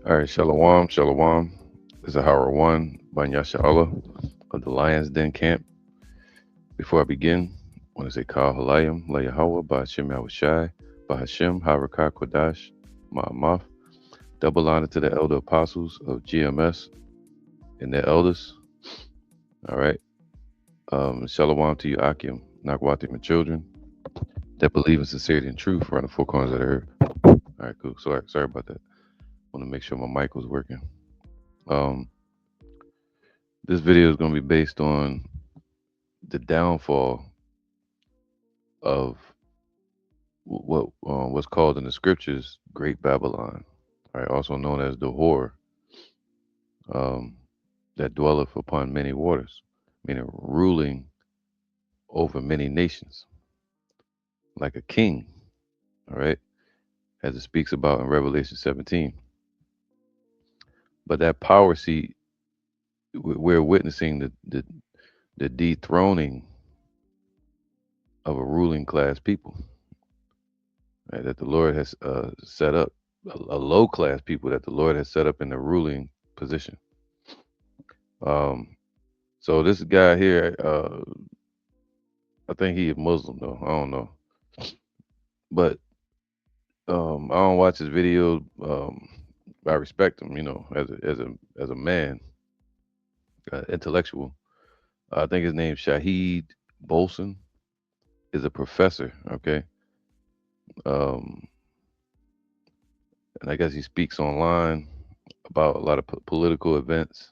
All right, Shalom, Shalom. This is Howard One, Banyasha Allah of the Lion's Den Camp. Before I begin, I want to say Kal Halayim, La Yahweh, Ba'ashem Yahushai, Ba'ashem, Harakah Kodash, Ma'amaf. Double honor to the elder apostles of GMS and their elders. All right. Shalom to you, Akim, Nakwatim, and children that believe in sincerity and truth around the four corners of the earth. All right, cool. Sorry about that. Want to make sure my mic was working. Um, this video is going to be based on the downfall of what's called in the scriptures Great Babylon, right? Also known as the whore um, that dwelleth upon many waters, meaning ruling over many nations like a king, all right, as it speaks about in Revelation 17. But that power seat, we're witnessing the dethroning of a ruling class people, right, that the Lord has set up, a low class people that the Lord has set up in the ruling position. Um, so this guy here, I think he a Muslim though. I don't know, but I don't watch his videos. I respect him, as a man, intellectual. I think his name's Shahid Bolson. Is a professor. Okay, um, and I guess he speaks online about a lot of political events,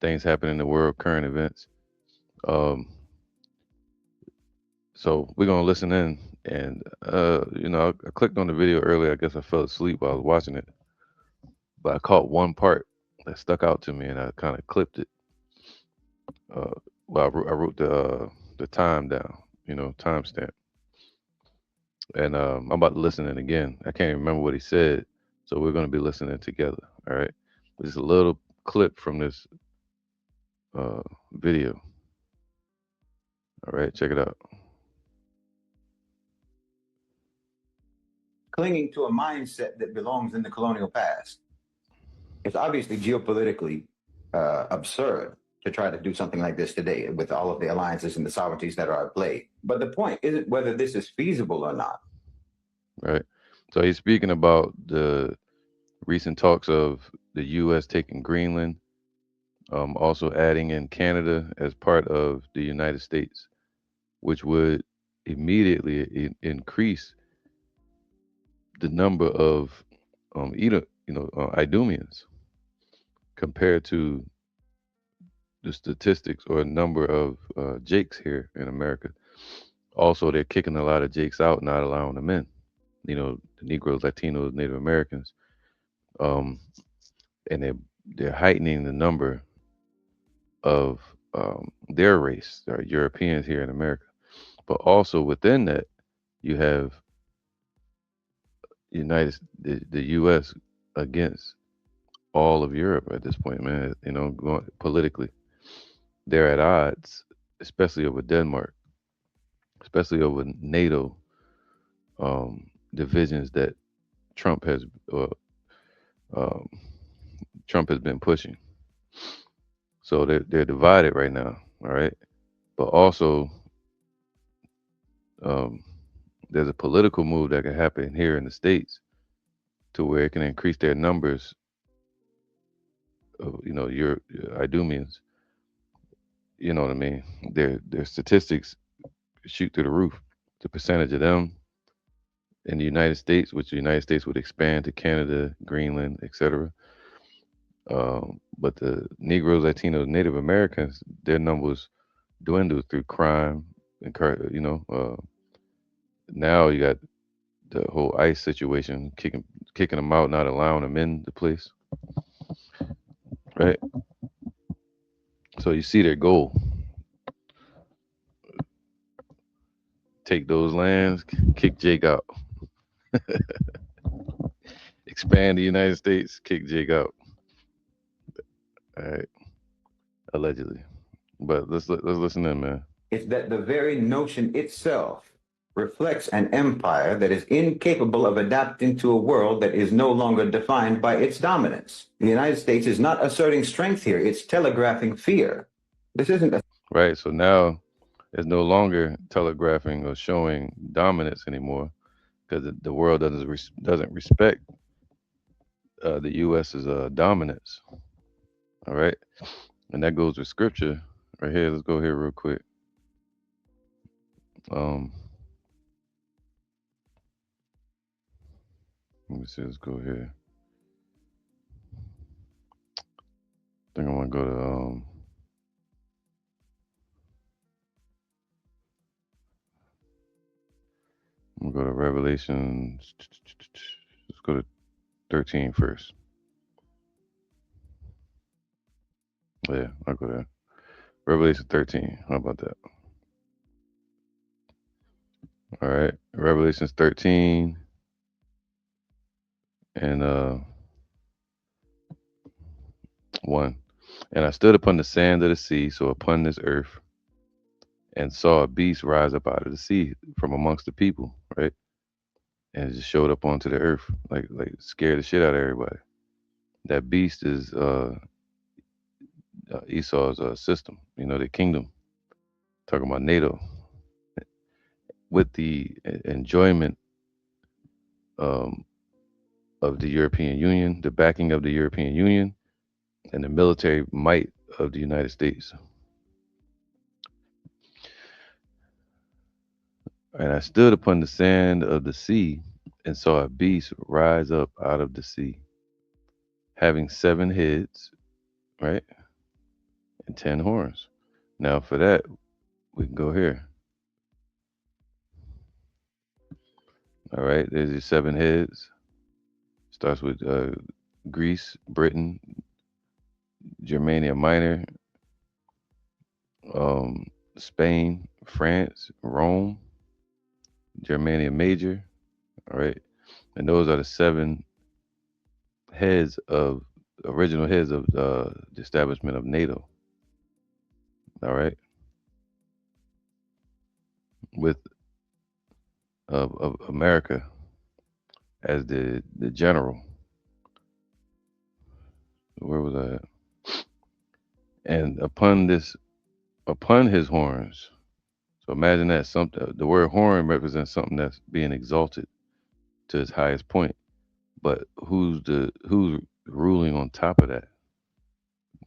things happening in the world, current events. Um, so we're gonna listen in, and I clicked on the video earlier. I guess I fell asleep while I was watching it, but I caught one part that stuck out to me, and I kind of clipped it. Uh, I wrote the time down, timestamp, and I'm about to listen in again. I can't even remember what he said, so we're gonna be listening together. All right, just a little clip from this video. All right, check it out. Clinging to a mindset that belongs in the colonial past. It's obviously geopolitically absurd to try to do something like this today with all of the alliances and the sovereignties that are at play. But the point isn't whether this is feasible or not. Right. So he's speaking about the recent talks of the U.S. taking Greenland, also adding in Canada as part of the United States, which would immediately increase the number of Idumeans compared to the statistics or number of Jakes here in America. Also, they're kicking a lot of Jakes out, not allowing them in. The Negroes, Latinos, Native Americans, um, and they're heightening the number of their race, or Europeans here in America. But also within that, you have the U.S. against all of Europe at this point, man. Going politically, they're at odds, especially over Denmark, especially over NATO divisions that Trump has uh, um, Trump has been pushing. So they're divided right now. All right, but also um, there's a political move that can happen here in the states to where it can increase their numbers of your Idumeans. You know what I mean? Their statistics shoot through the roof. The percentage of them in the United States, which the United States would expand to Canada, Greenland, etc. But the Negroes, Latinos, Native Americans, their numbers dwindle through crime and now you got the whole ICE situation, kicking them out, not allowing them in the place, right? So you see their goal: take those lands, kick Jake out, expand the United States, kick Jake out. All right, allegedly. But let's listen in, man. It's that the very notion itself reflects an empire that is incapable of adapting to a world that is no longer defined by its dominance. The United States is not asserting strength here, it's telegraphing fear. This isn't a right? So now it's no longer telegraphing or showing dominance anymore because the world doesn't respect the U.S.'s dominance. All right, and that goes with scripture right here. Let's go here real quick. Um, Let me see. Let's go here. I think I want to go to I'm gonna go to Revelation. Let's go to 13 first. Yeah, I'll go there. Revelation 13. How about that? All right. Revelations 13 and 1. And I stood upon the sand of the sea, so upon this earth, and saw a beast rise up out of the sea from amongst the people, right? And it just showed up onto the earth, like scared the shit out of everybody. That beast is Esau's system, the kingdom. Talking about NATO, with the enjoyment um, of the European Union, the backing of the European Union, and the military might of the United States. And I stood upon the sand of the sea and saw a beast rise up out of the sea, having 7 heads, right, and 10 horns. Now, for that, we can go here. All right, there's your 7 heads. Starts with Greece, Britain, Germania Minor, um, Spain, France, Rome, Germania Major. All right, and those are the 7 heads of original heads of the establishment of NATO. All right, with of America as the general. Where was I at? And upon his horns. So imagine that something. The word horn represents something that's being exalted to its highest point. But who's ruling on top of that?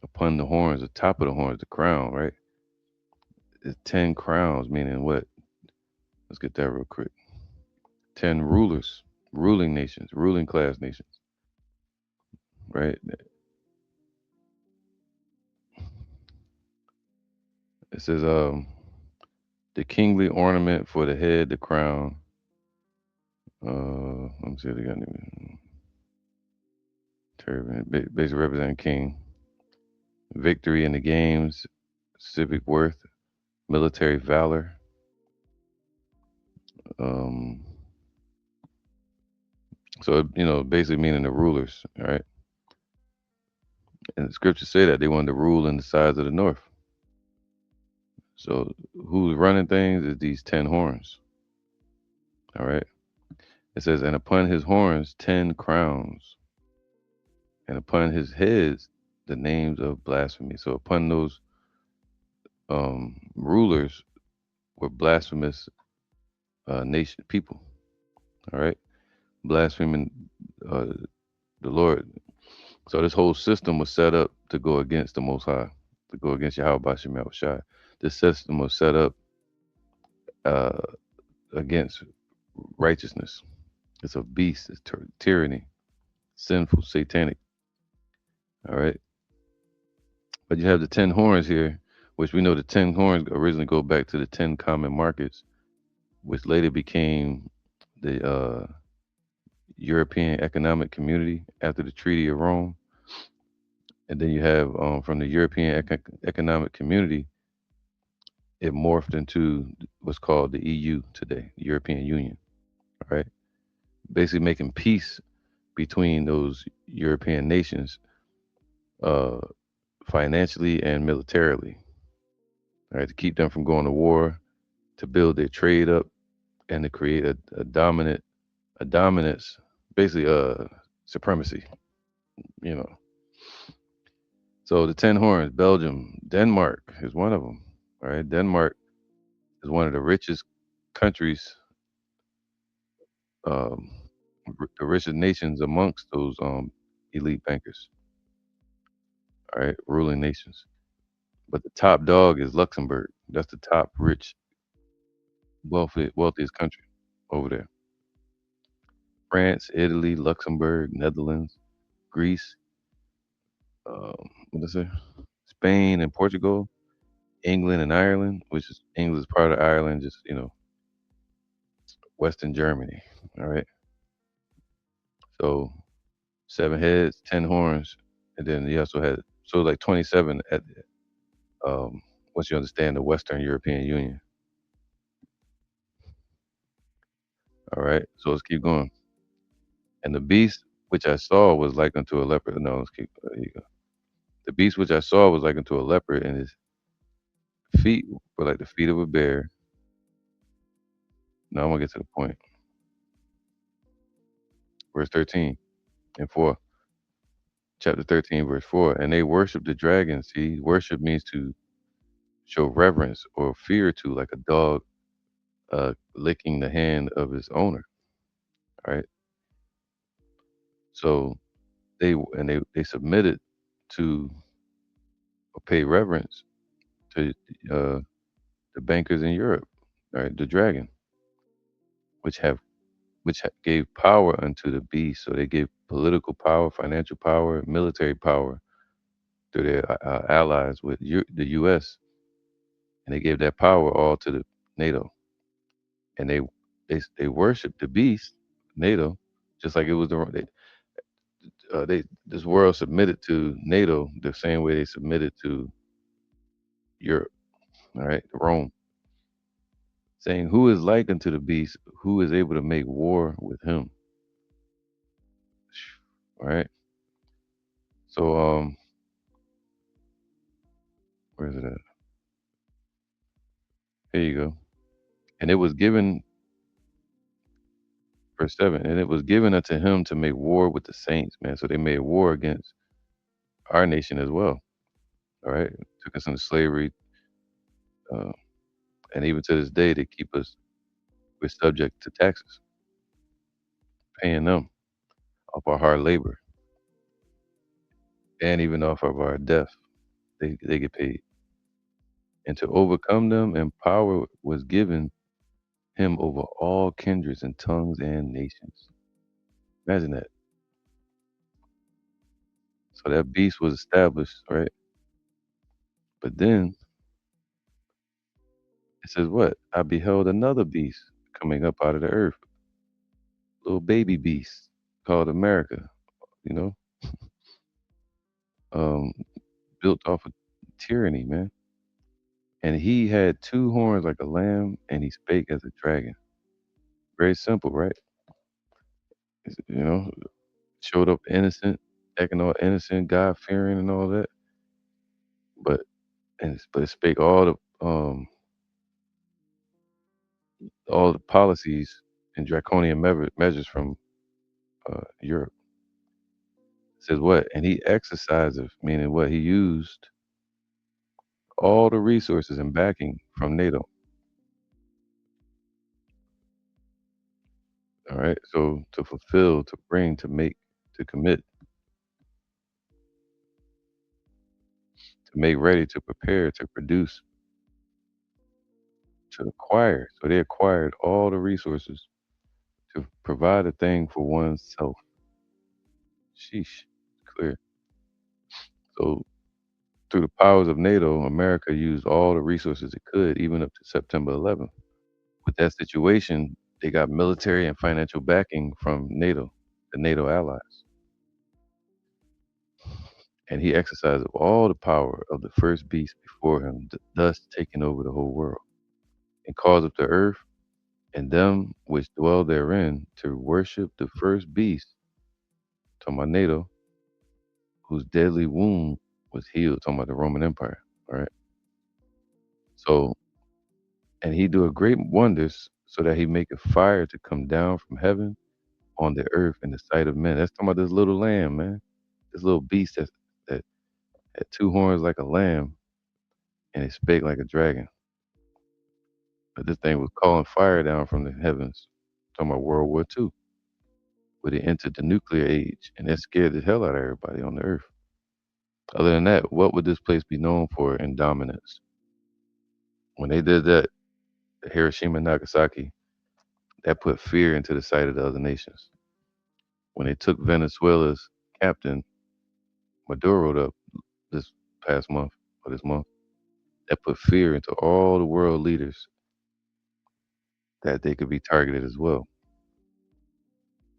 Upon the horns, the top of the horns, the crown, right? It's 10 crowns, meaning what? Let's get that real quick. 10 rulers, ruling nations, ruling class nations, right? It says the kingly ornament for the head, the crown. Let me see if they got any turban, basically representing king, victory in the games, civic worth, military valor. Um, so basically meaning the rulers, all right? And the scriptures say that they wanted to rule in the sides of the north. So who's running things is these 10 horns, all right? It says, and upon his horns 10 crowns, and upon his heads the names of blasphemy. So upon those rulers were blasphemous nation people, all right, blaspheming uh, the Lord. So this whole system was set up to go against the Most High, to go against Yahweh Bashim Shai. This system was set up uh, against righteousness. It's a beast. It's tyranny, sinful, satanic. All right, but you have the 10 horns here, which we know the 10 horns originally go back to the 10 common markets, which later became the European Economic Community after the Treaty of Rome. And then you have from the European Economic Community, it morphed into what's called the EU today, the European Union. All right, basically making peace between those European nations, uh, financially and militarily. All right, to keep them from going to war, to build their trade up, and to create a dominance, basically supremacy. You know, so the ten horns, Belgium, Denmark is one of them. All right, Denmark is one of the richest countries, um, the richest nations amongst those elite bankers. All right, ruling nations. But the top dog is Luxembourg. That's the top rich, wealthiest country over there. France, Italy, Luxembourg, Netherlands, Greece, what did I say? Spain and Portugal, England and Ireland, which is England's part of Ireland, just Western Germany. All right. So seven heads, 10 horns, and then you also had so like 27 at once you understand the Western European Union. All right. So let's keep going. And the beast which I saw was like unto a leopard. No, let's keep. There you go. The beast which I saw was like unto a leopard, and his feet were like the feet of a bear. Now I'm gonna get to the point. Verse 13 and 4. Chapter 13, verse 4. And they worship the dragon. See, worship means to show reverence or fear to, like a dog licking the hand of his owner. All right. So they submitted to or pay reverence to uh, the bankers in Europe. All right, the dragon, which have gave power unto the beast. So they gave political power, financial power, military power to their allies with the U.S. and they gave that power all to the NATO. And they worshiped the beast, NATO, just like it was they this world submitted to NATO the same way they submitted to Europe. All right, Rome, saying, "Who is like unto the beast? Who is able to make war with him?" All right. So where is it at? Here you go. And it was given, verse 7, and it was given unto him to make war with the saints, man. So they made war against our nation as well. All right. Took us into slavery. Uh, and even to this day, they keep us, we're subject to taxes, paying them off our hard labor and even off of our death. They get paid. And to overcome them, and power was given him over all kindreds and tongues and nations. Imagine that. So that beast was established, right? But then it says, what? I beheld another beast coming up out of the earth, little baby beast called America, you know, um, built off of tyranny, man. And he had two horns like a lamb, and he spake as a dragon. Very simple, right? You know, showed up innocent, acting all innocent, God fearing, and all that. But but it spake all the policies and draconian measures from Europe. It says what? And he exercised, meaning what? He used all the resources and backing from NATO. All right. So to fulfill, to bring, to make, to commit, to make ready, to prepare, to produce, to acquire. So they acquired all the resources to provide a thing for oneself. Sheesh. Clear. So through the powers of NATO, America used all the resources it could, even up to September 11th. With that situation, they got military and financial backing from NATO, the NATO allies. And he exercised all the power of the first beast before him, thus taking over the whole world, and caused up the earth and them which dwell therein to worship the first beast, talking about NATO, whose deadly wound was healed, talking about the Roman Empire. All right. So, and he do a great wonders, so that he maketh fire to come down from heaven on the earth in the sight of men. That's talking about this little lamb, man. This little beast that had two horns like a lamb and it spake like a dragon. But this thing was calling fire down from the heavens. Talking about World War II, where they entered the nuclear age, and that scared the hell out of everybody on the earth. Other than that, what would this place be known for in dominance? When they did that, Hiroshima and Nagasaki, that put fear into the sight of the other nations. When they took Venezuela's captain Maduro up this past month or this month, that put fear into all the world leaders that they could be targeted as well.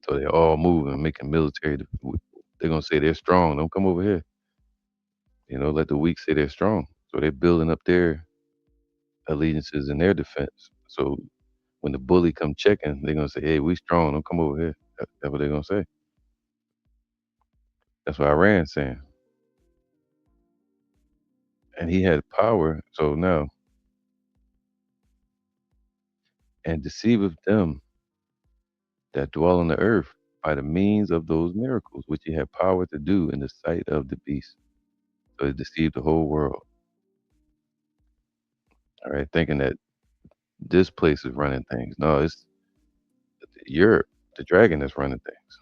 So they're all moving, making military. They're gonna say they're strong. Don't come over here. Let the weak say they're strong. So they're building up their allegiances and their defense. So when the bully come checking, they're gonna say, "Hey, we strong. Don't come over here." That's what they're gonna say. That's what Iran's saying. And he had power. So now, and deceiveth them that dwell on the earth by the means of those miracles which he had power to do in the sight of the beast. So he deceived the whole world. All right, thinking that this place is running things. No, it's Europe, the dragon that's running things.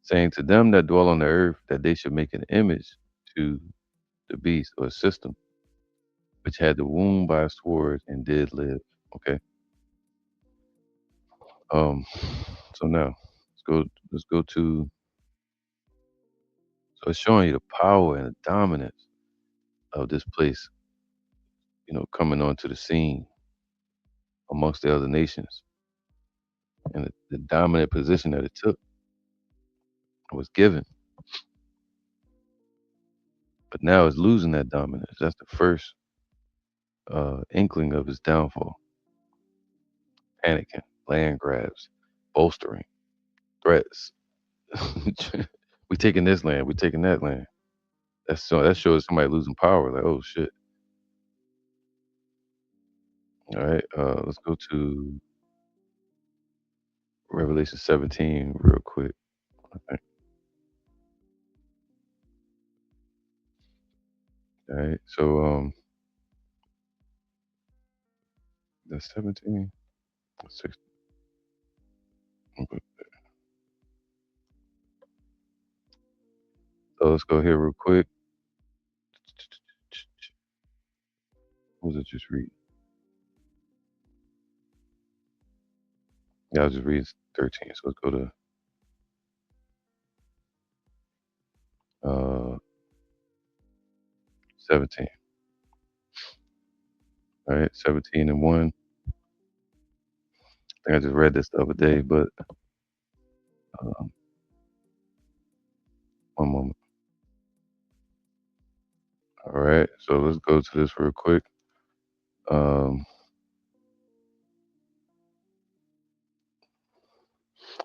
Saying to them that dwell on the earth that they should make an image to the beast or system, which had the wound by a sword and did live. Okay. Um. So now let's go to. So it's showing you the power and the dominance of this place. Coming onto the scene amongst the other nations, and the dominant position that it took was given, but now it's losing that dominance. That's the first inkling of its downfall. Panicking, land grabs, bolstering, threats. We taking this land, we taking that land. That shows somebody losing power. Like, oh shit. All right, let's go to Revelation 17 real quick. I think. All right, so that's 17, 16. So let's go here real quick. What was it just read? Yeah, I'll just read 13. So let's go to 17. All right, 17 and 1. I think I just read this the other day, but um, one moment. All right, so let's go to this real quick. Um,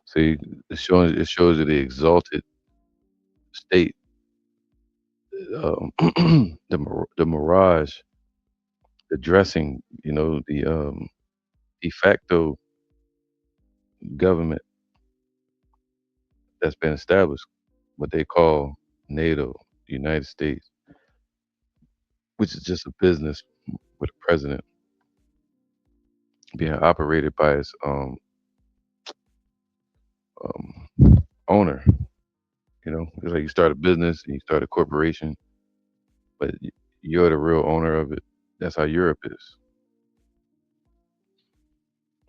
See, it shows you the exalted state, the mirage, the dressing. The de facto government that's been established, what they call NATO, United States, which is just a business with a president being operated by its owner. It's like you start a business and you start a corporation, but you're the real owner of it. That's how Europe is.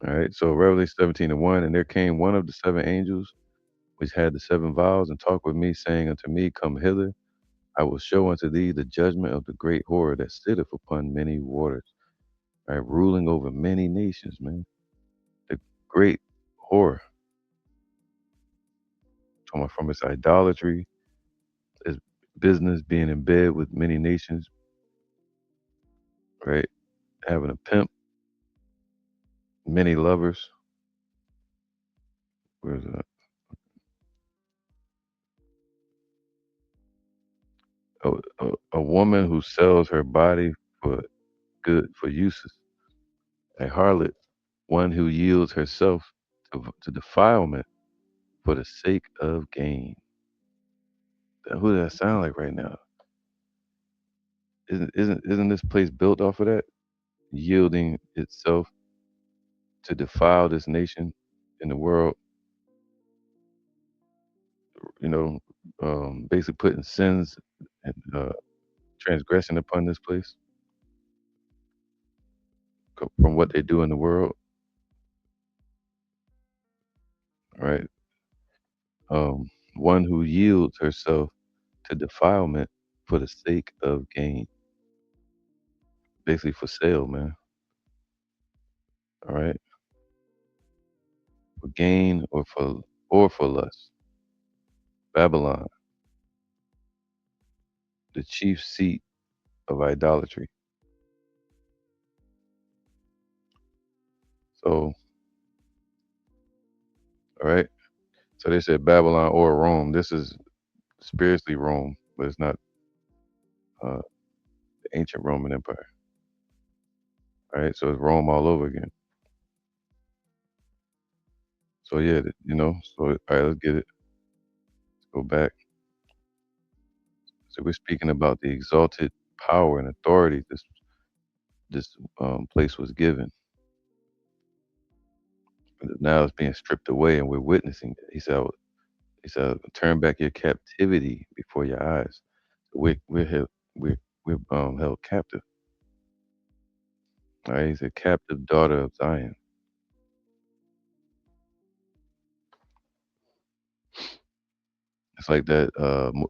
All right. So Revelation 17 and 1, and there came one of the seven angels which had the seven vials, and talked with me, saying unto me, Come hither, I will show unto thee the judgment of the great whore that sitteth upon many waters, right, ruling over many nations, man. The great whore, talking about from its idolatry, its business being in bed with many nations, right? Having a pimp, many lovers. Where's that? A woman who sells her body for good for uses, a harlot, one who yields herself to defilement for the sake of gain. Who does that sound like right now? Isn't this place built off of that? Yielding itself to defile this nation in the world, you know, basically putting sins and transgression upon this place from what they do in the world, right? One who yields herself to defilement for the sake of gain, basically for sale, man. All right, for gain or for lust. Babylon, the chief seat of idolatry. So, all right. So they said Babylon or Rome. This is spiritually Rome, but it's not the ancient Roman Empire. All right. So it's Rome all over again. So yeah, So all right, let's get it. Let's go back. So we're speaking about the exalted power and authority this place was given. But now it's being stripped away, and we're witnessing it. He said, turn back your captivity before your eyes. So we're held captive. All right, he's a captive daughter of Zion. It's like that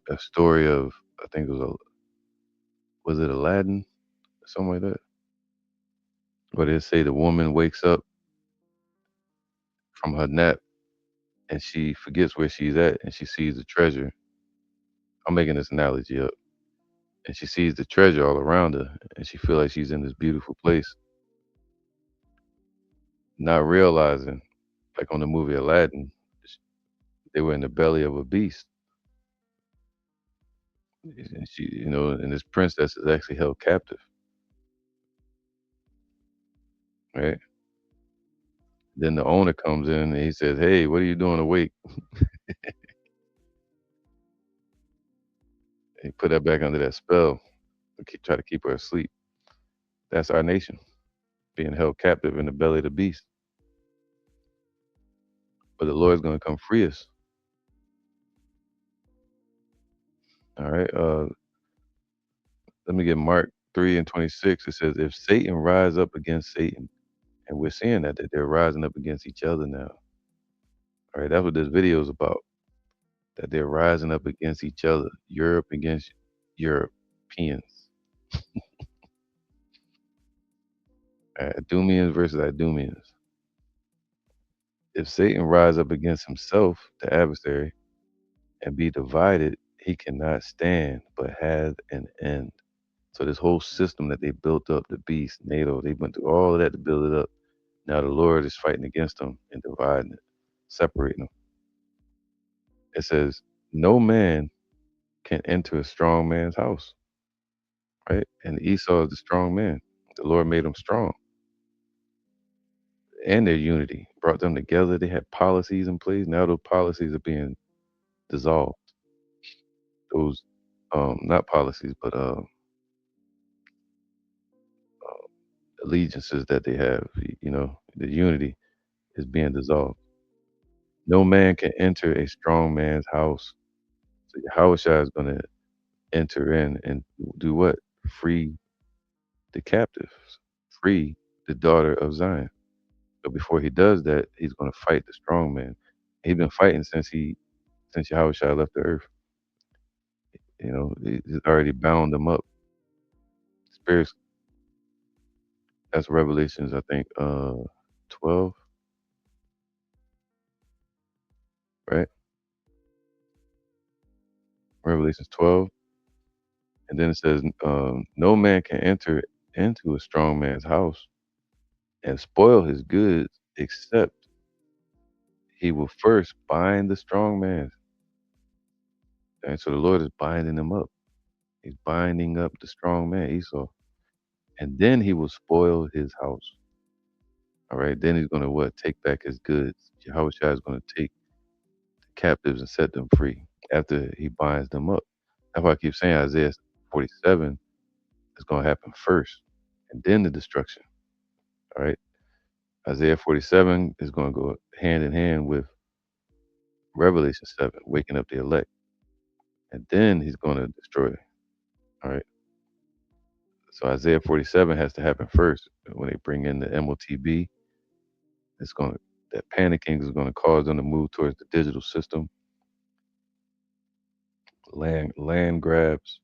a story of, I think it was it Aladdin or something like that, where they say the woman wakes up from her nap and she forgets where she's at and she sees the treasure. I'm making this analogy up, and she sees the treasure all around her, and she feel like she's in this beautiful place, not realizing, like on the movie Aladdin, they were in the belly of a beast, and and this princess is actually held captive, right? Then the owner comes in and he says, "Hey, what are you doing awake?" He put her back under that spell, try to keep her asleep. That's our nation being held captive in the belly of the beast. But the Lord's going to come free us. All right. Let me get Mark 3:26. It says, "If Satan rise up against Satan," and we're seeing that they're rising up against each other now. All right. That's what this video is about. That they're rising up against each other. Europe against Europeans. Idumeans versus Idumeans. If Satan rise up against himself, the adversary, and be divided, he cannot stand, but has an end. So this whole system that they built up, the beast, NATO, they went through all of that to build it up. Now the Lord is fighting against them and dividing it, separating them. It says, no man can enter a strong man's house, right? And Esau is the strong man. The Lord made them strong. And their unity brought them together. They had policies in place. Now those policies are being dissolved. Those, not policies, but allegiances that they have, the unity is being dissolved. No man can enter a strong man's house. So Yahushua is going to enter in and do what? Free the captives, free the daughter of Zion. But before he does that, he's going to fight the strong man. He's been fighting since Yahushua left the earth. He's already bound them up. Spirits. That's Revelations, I think, 12, right? Revelations 12. And then it says, no man can enter into a strong man's house and spoil his goods, except he will first bind the strong man. And so the Lord is binding them up. He's binding up the strong man, Esau. And then he will spoil his house. All right. Then he's going to what? Take back his goods. Yahweh Shai is going to take the captives and set them free after he binds them up. That's why I keep saying Isaiah 47 is going to happen first and then the destruction. All right. Isaiah 47 is going to go hand in hand with Revelation 7, waking up the elect. And then he's going to destroy. All right. So Isaiah 47 has to happen first. When they bring in the MOTB, it's going to, that panicking is going to cause them to move towards the digital system, land grabs,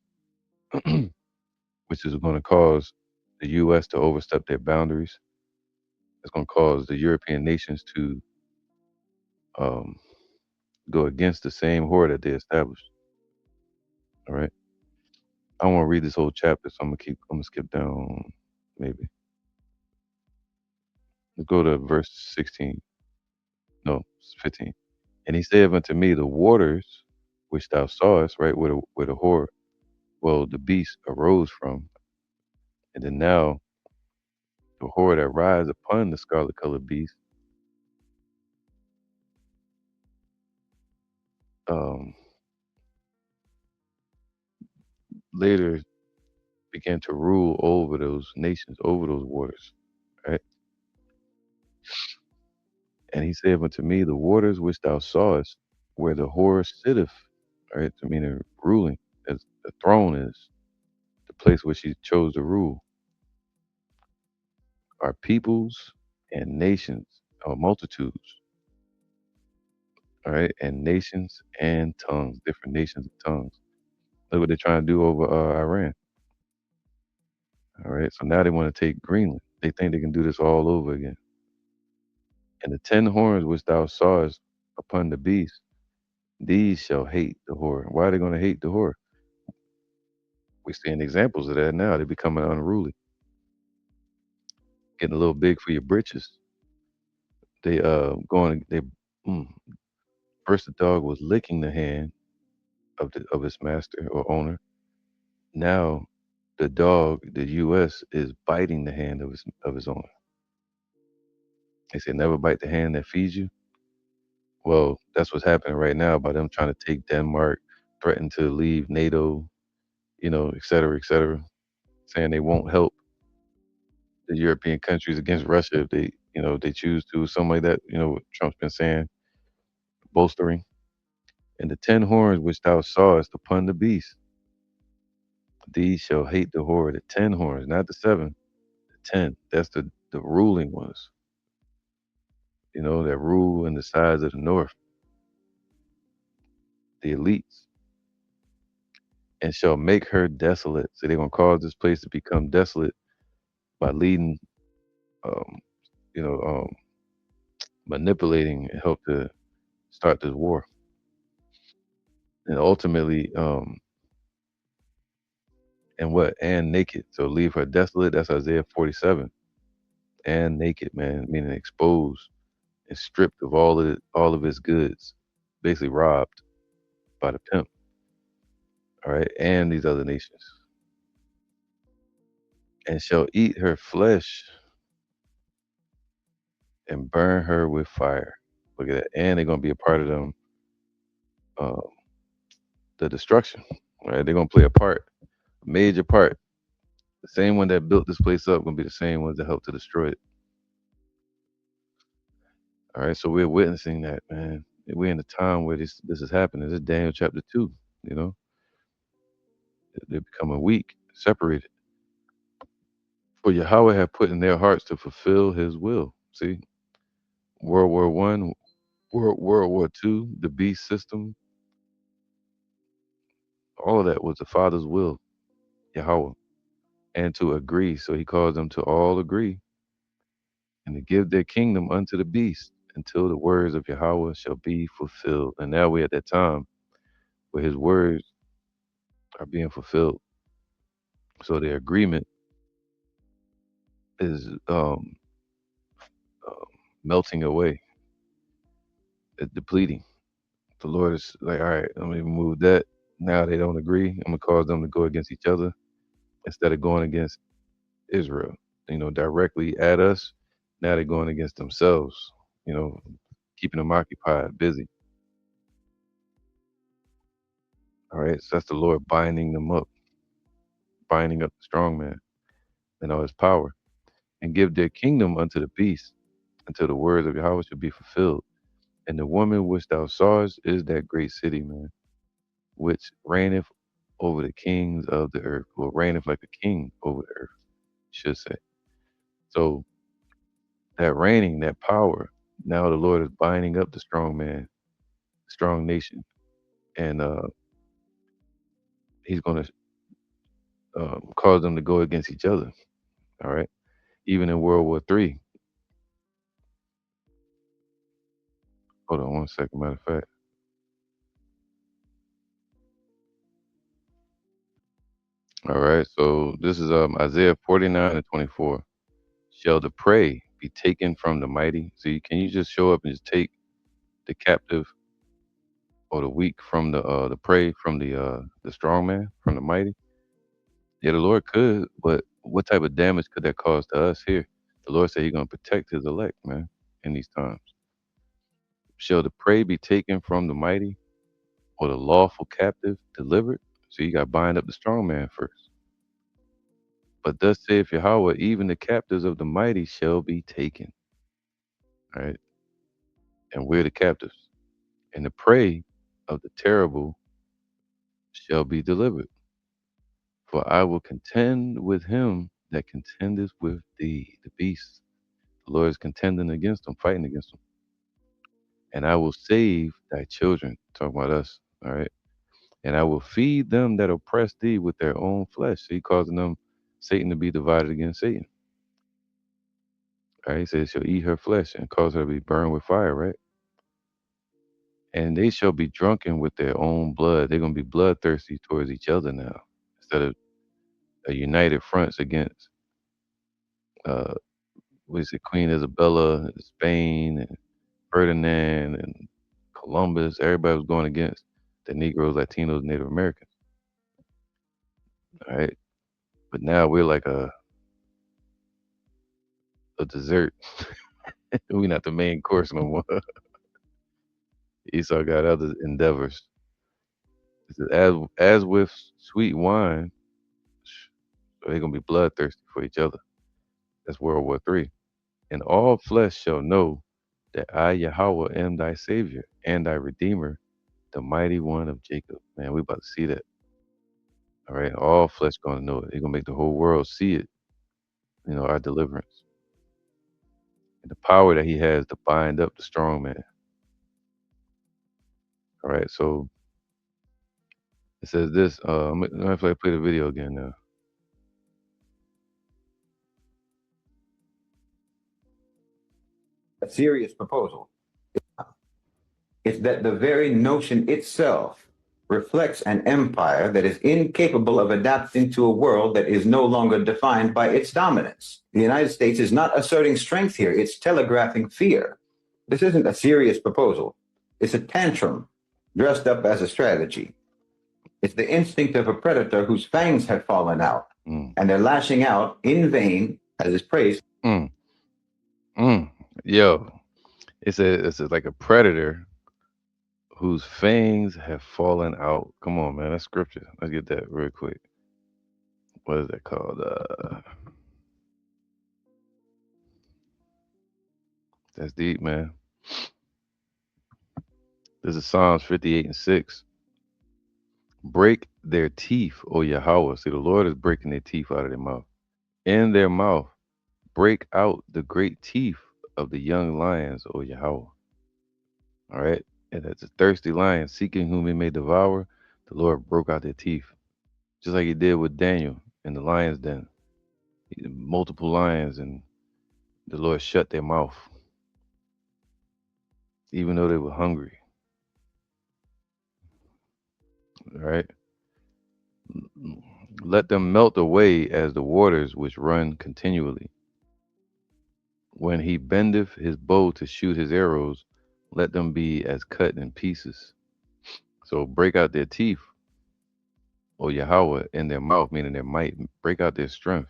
which is going to cause the U.S. to overstep their boundaries. It's going to cause the European nations to um, go against the same horror that they established. All right. I don't want to read this whole chapter, so I'm gonna skip down maybe. Let's go to verse 16. No, 15. And he said unto me, the waters which thou sawest, right, where the whore, well, the beast arose from, and then now the whore that rides upon the scarlet colored beast, um, later began to rule over those nations, over those waters, right? And he said unto me, the waters which thou sawest, where the whore sitteth, right? I mean, ruling, as the throne is, the place where she chose to rule, are peoples and nations, or multitudes, all right, and nations and tongues, different nations and tongues. Look what they're trying to do over Iran. All right, so now they want to take Greenland. They think they can do this all over again. And the 10 horns which thou sawest upon the beast, these shall hate the whore. Why are they going to hate the whore? We're seeing examples of that now. They're becoming unruly, getting a little big for your britches. They going they mm, first the dog was licking the hand of his master or owner. Now the dog, the U.S., is biting the hand of his owner. They say never bite the hand that feeds you. Well, that's what's happening right now by them trying to take Denmark, threaten to leave NATO, et cetera, et cetera, saying they won't help the European countries against Russia if they choose to, something like that. What Trump's been saying, bolstering. And the 10 horns which thou sawest upon the beast, these shall hate the whore. The 10 horns, not the seven, the 10. That's the ruling ones, that rule in the sides of the north, the elites, and shall make her desolate. So they're gonna cause this place to become desolate by leading, um, you know, um, manipulating and help to start this war. And ultimately, and what? And naked. So leave her desolate. That's Isaiah 47. And naked, man, meaning exposed and stripped of all of his goods, basically robbed by the pimp. All right, and these other nations, and shall eat her flesh and burn her with fire. Look at that, and they're gonna be a part of them, uh, the destruction. Right, they're gonna play a part, a major part. The same one that built this place up gonna be the same ones that helped to destroy it. All right, so we're witnessing that, man. We're in a time where this is happening. This is Daniel chapter 2. You know, they're becoming weak, separated. For Yahweh have put in their hearts to fulfill His will. See, World War I, World War II, the beast system, all of that was the Father's will, Yahweh, and to agree. So He calls them to all agree and to give their kingdom unto the beast until the words of Yahweh shall be fulfilled. And now we're at that time where His words are being fulfilled. So their agreement is um, melting away, depleting. The Lord is like, all right, I'm gonna move that. Now they don't agree. I'm gonna cause them to go against each other instead of going against Israel. Directly at us. Now they're going against themselves, you know, keeping them occupied, busy. All right. So that's the Lord binding them up, binding up the strong man and all his power, and give their kingdom unto the beast until the words of Yahweh should be fulfilled. And the woman which thou sawest is that great city, man, which reigneth over the kings of the earth, or reigneth like a king over the earth, should say. So that reigning, that power, now the Lord is binding up the strong man, strong nation, and he's going to cause them to go against each other. All right. Even in World War III. Hold on one second. Matter of fact. All right. So this is Isaiah 49:24. Shall the prey be taken from the mighty? See, can you just show up and just take the captive or the weak from the prey from the strong man, from the mighty? Yeah, the Lord could, but what type of damage could that cause to us here? The Lord said He's gonna protect His elect, man, in these times. Shall the prey be taken from the mighty, or the lawful captive delivered? So you got to bind up the strong man first. But thus saith Yahweh, even the captives of the mighty shall be taken. Right? And we're the captives. And the prey of the terrible shall be delivered. For I will contend with him that contendeth with thee, the beast. The Lord is contending against them, fighting against them. And I will save thy children. Talking about us. All right. And I will feed them that oppress thee with their own flesh. So he causing them, Satan, to be divided against Satan. Right? He says, shall eat her flesh and cause her to be burned with fire, right? And they shall be drunken with their own blood. They're going to be bloodthirsty towards each other now, instead of a united fronts against, uh, what is it, Queen Isabella, Spain, and Ferdinand, and Columbus. Everybody was going against the Negroes, Latinos, Native Americans, all right? But now we're like a dessert. We're not the main course no more. Esau got other endeavors. It says, as with sweet wine, so they're gonna be bloodthirsty for each other. That's World War III. And all flesh shall know that I Yahweh am thy Savior and thy Redeemer, the mighty one of Jacob. Man, we about to see that. All right, all flesh gonna know it. They're gonna make the whole world see it. Our deliverance and the power that He has to bind up the strong man. All right, so it says this. I'm gonna play the video again now. A serious proposal is that the very notion itself reflects an empire that is incapable of adapting to a world that is no longer defined by its dominance. The United States is not asserting strength here, it's telegraphing fear. This isn't a serious proposal, it's a tantrum dressed up as a strategy. It's the instinct of a predator whose fangs have fallen out, and they're lashing out in vain as is praised. Mm, Yo, it's like a predator whose fangs have fallen out. Come on, man. That's scripture. Let's get that real quick. What is that called? That's deep, man. This is Psalms 58:6. Break their teeth, O Yahweh. See, the Lord is breaking their teeth out of their mouth. In their mouth, break out the great teeth of the young lions, O Yahweh. All right. And as a thirsty lion seeking whom he may devour, the Lord broke out their teeth. Just like he did with Daniel in the lion's den. Multiple lions, and the Lord shut their mouth, even though they were hungry. All right. Let them melt away as the waters which run continually. When he bendeth his bow to shoot his arrows, let them be as cut in pieces. So break out their teeth, O Yahweh, in their mouth, meaning their might. Break out their strength.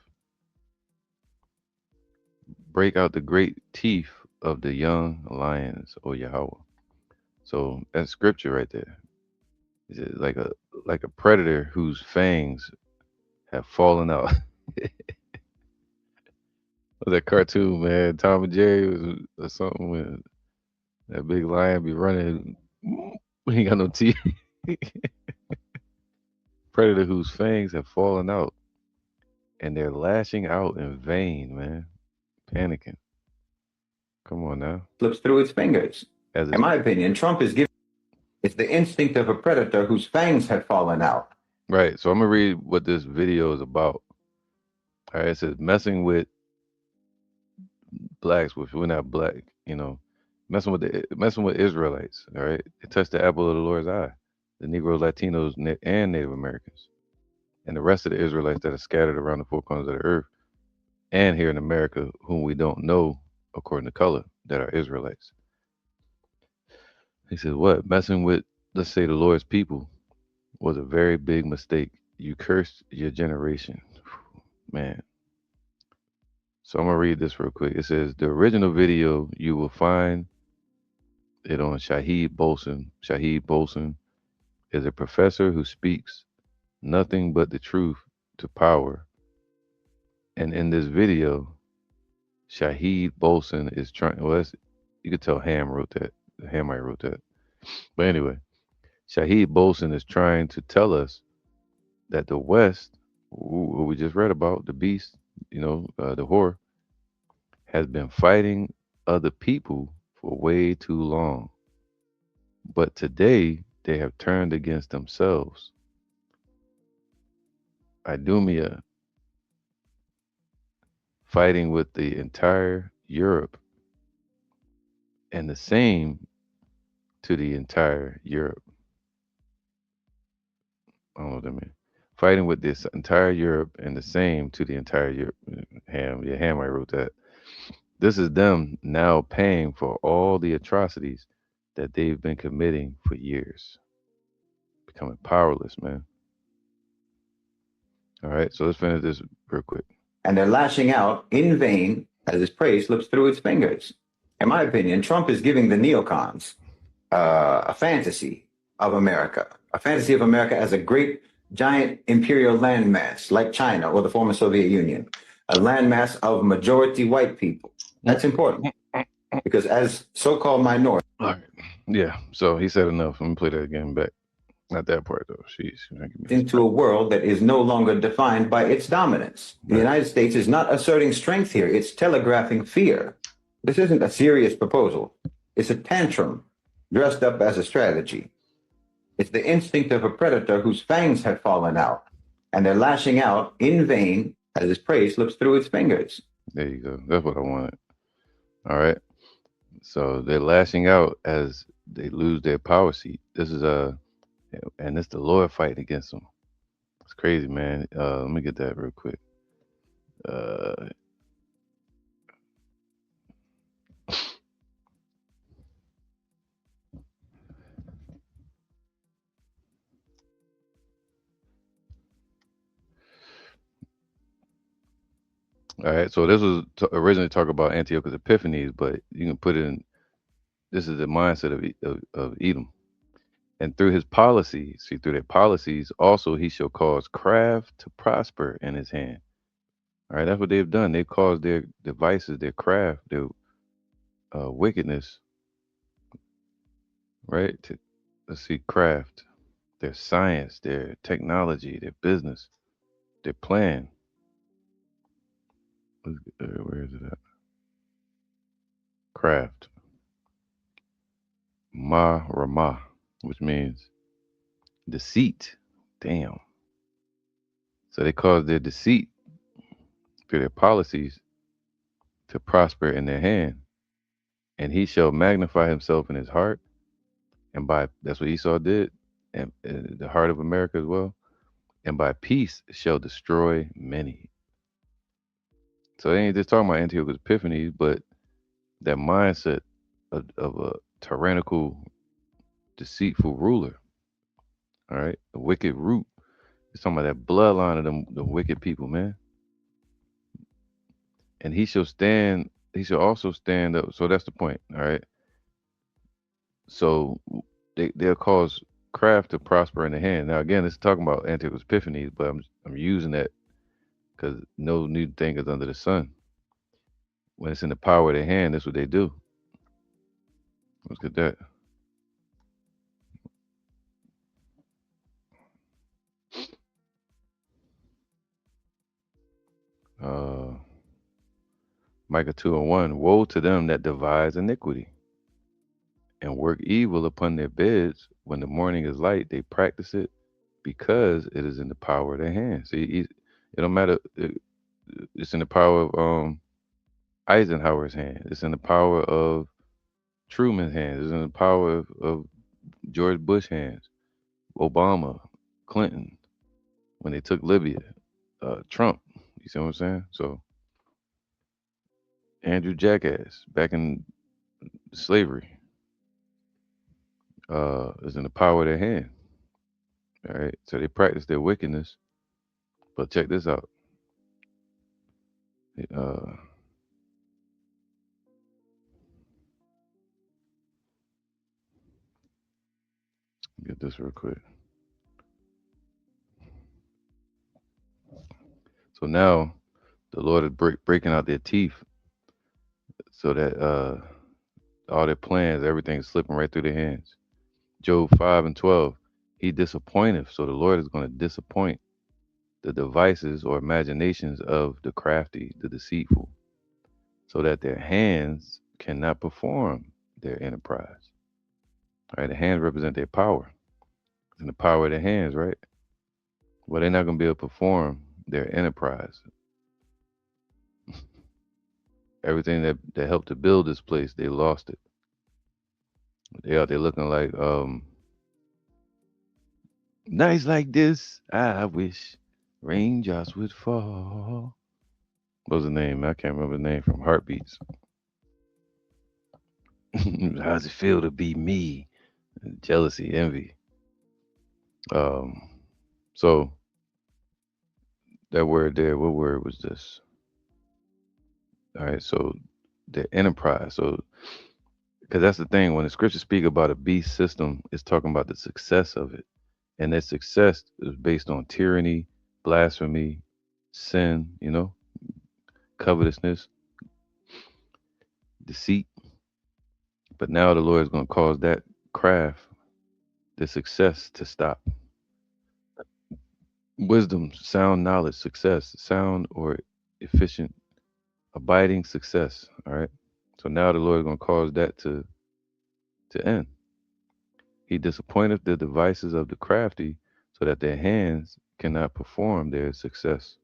break out the great teeth of the young lions, O Yahweh. So that's scripture right there. It's like a predator whose fangs have fallen out. That cartoon, man, Tom and Jerry was or something when that big lion be running. He ain't got no teeth. Predator whose fangs have fallen out and they're lashing out in vain, man. Panicking. Come on now. slips through its fingers. As In it's my opinion, Trump is giving it's the instinct of a predator whose fangs have fallen out. right. So I'm gonna read what this video is about. All right, it says messing with blacks, which we're not black, messing with Israelites. All right, it touched the apple of the Lord's eye. The Negroes, Latinos, and Native Americans, and the rest of the Israelites that are scattered around the four corners of the earth, and here in America, whom we don't know according to color, that are Israelites. He says, "What messing with, let's say, the Lord's people was a very big mistake. You cursed your generation, man." So I'm gonna read this real quick. It says the original video you will find it on Shahid Bolson. Shahid Bolson is a professor who speaks nothing but the truth to power. And in this video, Shahid Bolson is trying. Well, you could tell Ham wrote that. Hamite wrote that. But anyway, Shahid Bolson is trying to tell us that the West, what we just read about, the beast, the horror, has been fighting other people for way too long. But today, they have turned against themselves. Idumea fighting with the entire Europe, and the same to the entire Europe. I don't know what that means. Fighting with this entire Europe and the same to the entire Europe. Ham, I wrote that. This is them now paying for all the atrocities that they've been committing for years. Becoming powerless, man. All right, so let's finish this real quick. And they're lashing out in vain as his prey slips through its fingers. In my opinion, Trump is giving the neocons a fantasy of America, as a great giant imperial landmass like China or the former Soviet Union, a landmass of majority white people. That's important because as so-called minorities. All right. Yeah, so he said enough. Let me play that again back. Not that part though. She's into a world that is no longer defined by its dominance. The United States is not asserting strength here, it's telegraphing fear. This isn't a serious proposal. It's a tantrum dressed up as a strategy. It's the instinct of a predator whose fangs have fallen out, and they're lashing out in vain as his prey slips through its fingers. There you go. That's what I wanted. All right. So they're lashing out as they lose their power seat. This is and it's the Lord fighting against them. It's crazy, man. Let me get that real quick. Uh, all right. So this was originally talk about Antiochus Epiphanes, but you can put it in. This is the mindset of Edom, and through his policies, see through their policies, also he shall cause craft to prosper in his hand. All right, that's what they've done. They've caused their devices, their craft, their wickedness, right? Let's see, craft, their science, their technology, their business, their plan. Where is it at? Craft, ma rama, which means deceit. Damn. So they cause their deceit through their policies to prosper in their hand, and he shall magnify himself in his heart, and by that's what Esau did, and the heart of America as well, and by peace shall destroy many. So they ain't just talking about Antiochus Epiphanes, but that mindset of a tyrannical, deceitful ruler. All right, a wicked root. It's talking about that bloodline of them, the wicked people, man. And he shall stand. he should also stand up. So that's the point. All right. So they'll cause craft to prosper in the hand. Now again, it's talking about antiques epiphanies, but I'm using that because no new thing is under the sun. When it's in the power of their hand, that's what they do. Let's get that. Uh, Micah 2:1. Woe to them that devise iniquity and work evil upon their beds. When the morning is light, they practice it because it is in the power of their hands. See, it don't matter. It's in the power of Eisenhower's hand. It's in the power of Truman's hands. It's in the power of George Bush's hands. Obama, Clinton, when they took Libya, Trump. You see what I'm saying? So Andrew Jackass back in slavery is in the power of their hand. All right. So they practice their wickedness. But check this out. Uh, get this real quick. So now the Lord is breaking out their teeth so that all their plans, everything's slipping right through their hands. Job 5:12. He disappointeth. So the Lord is going to disappoint the devices or imaginations of the crafty, the deceitful, so that their hands cannot perform their enterprise. All right, the hands represent their power. And the power of their hands, right? Well, they're not going to be able to perform their enterprise. Everything that helped to build this place, they lost it. They out there looking like nights like this. I wish raindrops would fall. What was the name? I can't remember the name from Heartbeats. How's it feel to be me? Jealousy, envy. Um, so that word there, what word was this? All right, so the enterprise. So because that's the thing, when the scriptures speak about a beast system, it's talking about the success of it, and that success is based on tyranny, blasphemy, sin. Covetousness, deceit. But now the Lord is going to cause that craft, the success, to stop. Wisdom, sound knowledge, success, sound or efficient, abiding success. All right. So now the Lord is going to cause that to end. He disappointeth the devices of the crafty, so that their hands cannot perform their success.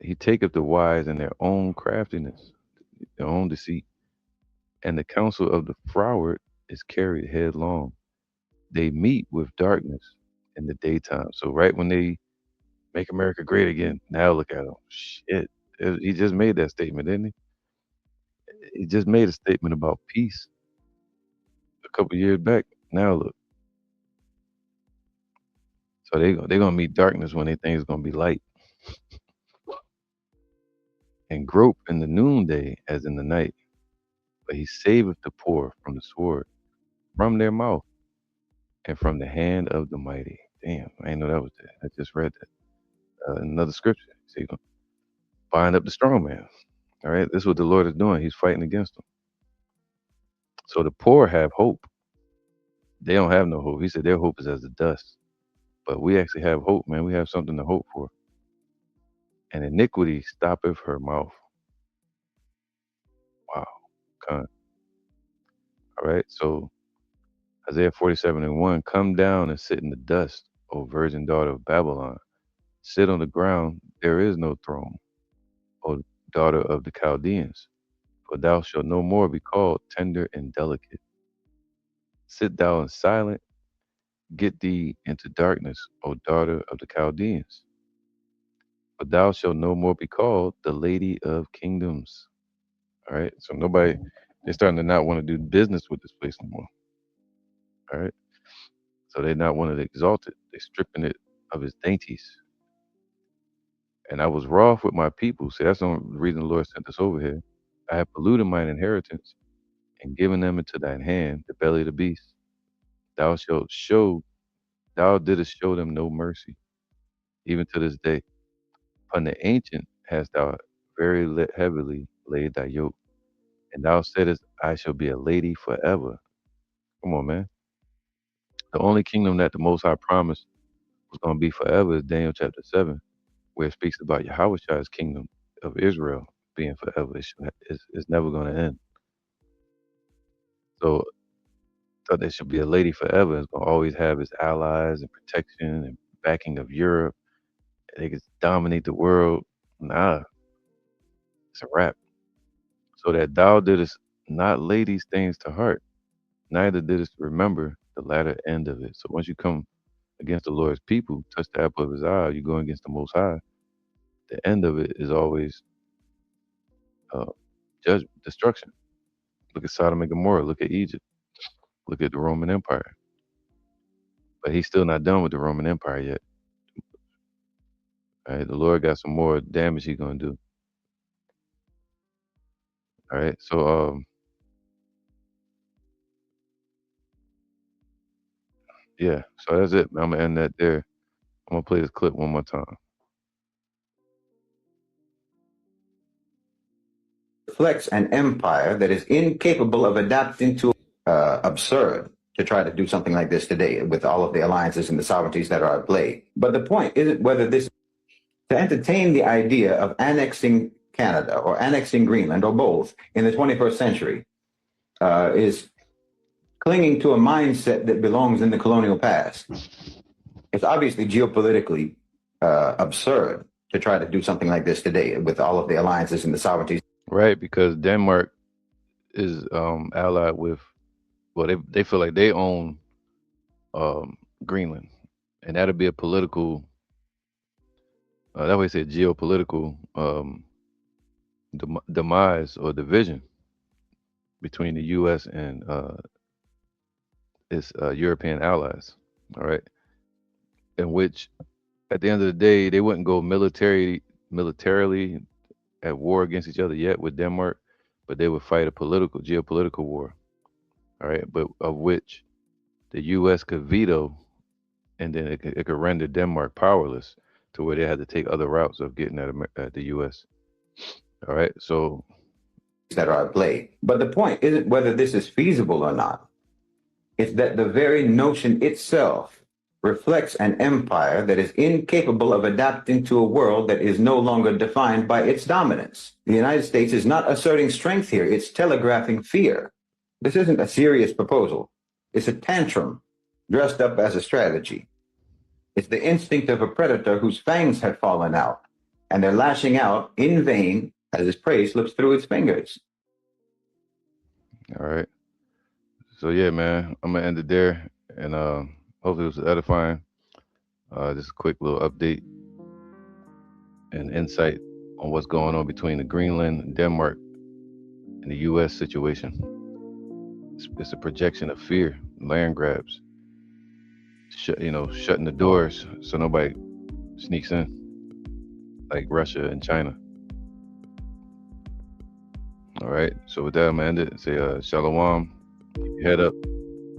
He taketh the wise in their own craftiness, their own deceit, and the counsel of the froward is carried headlong. They meet with darkness in the daytime. So right when they make America great again, now look at them. Shit. He just made that statement, didn't he? He just made a statement about peace a couple years back. Now look. So they're gonna meet darkness when they think it's gonna be light, and grope in the noonday as in the night. But he saveth the poor from the sword, from their mouth, and from the hand of the mighty. Damn, I didn't know that was there. I just read that. Another scripture. See, bind up the strong man. All right, this is what the Lord is doing. He's fighting against them. So the poor have hope. They don't have no hope. He said their hope is as the dust. But we actually have hope, man. We have something to hope for. And iniquity stoppeth her mouth. Wow. Con. All right. So Isaiah 47:1. Come down and sit in the dust, O virgin daughter of Babylon. Sit on the ground. There is no throne, O daughter of the Chaldeans. For thou shalt no more be called tender and delicate. Sit thou in silence. Get thee into darkness, O daughter of the Chaldeans. But thou shalt no more be called the lady of kingdoms. All right. So they're starting to not want to do business with this place no more. All right. So they not want to exalt it. They're stripping it of its dainties. And I was wroth with my people. See, that's the reason the Lord sent us over here. I have polluted mine inheritance and given them into thine hand, the belly of the beast. Thou shalt show, thou didst show them no mercy, even to this day. Upon the ancient hast thou very heavily laid thy yoke, and thou saidest, I shall be a lady forever. Come on, man. The only kingdom that the Most High promised was going to be forever is Daniel chapter 7, where it speaks about Yahweh's kingdom of Israel being forever. It's never going to end. So, thought there should be a lady forever. It's going to always have its allies and protection and backing of Europe. They could dominate the world. Nah, it's a wrap. So that thou didst not lay these things to heart, neither didst remember the latter end of it. So once you come against the Lord's people, touch the apple of his eye, you go against the Most High. The end of it is always uh, destruction. Look at Sodom and Gomorrah. Look at Egypt. Look at the Roman Empire. But he's still not done with the Roman Empire yet. All right, the Lord got some more damage he's gonna do. All right, so yeah, so that's it. I'm gonna end that there. I'm gonna play this clip one more time. Reflects an empire that is incapable of adapting to absurd to try to do something like this today with all of the alliances and the sovereignties that are at play. But the point isn't whether this to entertain the idea of annexing Canada or annexing Greenland or both in the 21st century is clinging to a mindset that belongs in the colonial past. It's obviously geopolitically absurd to try to do something like this today with all of the alliances and the sovereignties. Right, because Denmark is allied with, well, they feel like they own Greenland, and that'll be a political, that way say geopolitical demise or division between the U.S. and its European allies. All right, in which, at the end of the day, they wouldn't go militarily at war against each other yet with Denmark, but they would fight a geopolitical war. All right, but of which the U.S. could veto, and then it could render Denmark powerless to where they had to take other routes of getting at the U.S. All right, so that are at play. But the point isn't whether this is feasible or not. It's that the very notion itself reflects an empire that is incapable of adapting to a world that is no longer defined by its dominance. The United States is not asserting strength here, it's telegraphing fear. This isn't a serious proposal. It's a tantrum dressed up as a strategy. It's the instinct of a predator whose fangs have fallen out, and they're lashing out in vain as his prey slips through its fingers. All right. So yeah, man, I'm gonna end it there, and hopefully it was edifying. Just a quick little update and insight on what's going on between the Greenland, Denmark, and the U.S. situation. It's a projection of fear, land grabs, shutting the doors so nobody sneaks in, like Russia and China. All right. So with that, I'm gonna end it and say shalom. Keep your head up,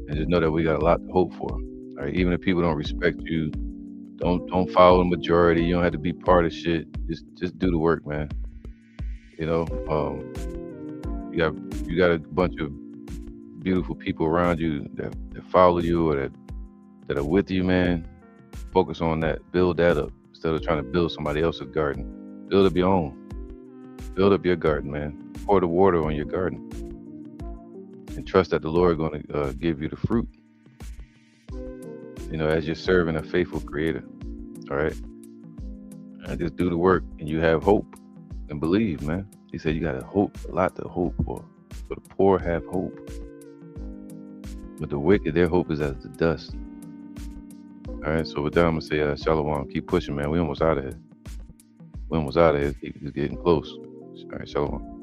and just know that we got a lot to hope for. All right. Even if people don't respect you, don't follow the majority. You don't have to be part of shit. Just do the work, man. You know, you got a bunch of beautiful people around you that follow you or that are with you, man. Focus on that. Build that up instead of trying to build somebody else's garden. Build up your own. Build up your garden, man. Pour the water on your garden, and trust that the Lord is going to give you the fruit. You know, as you're serving a faithful Creator. All right, and just do the work, and you have hope and believe, man. He said you got to hope, a lot to hope for. For the poor have hope, but the wicked, their hope is as the dust. All right, so with that, I'm gonna say shalom. Keep pushing, man. We almost out of here. It's getting close. All right, shalom.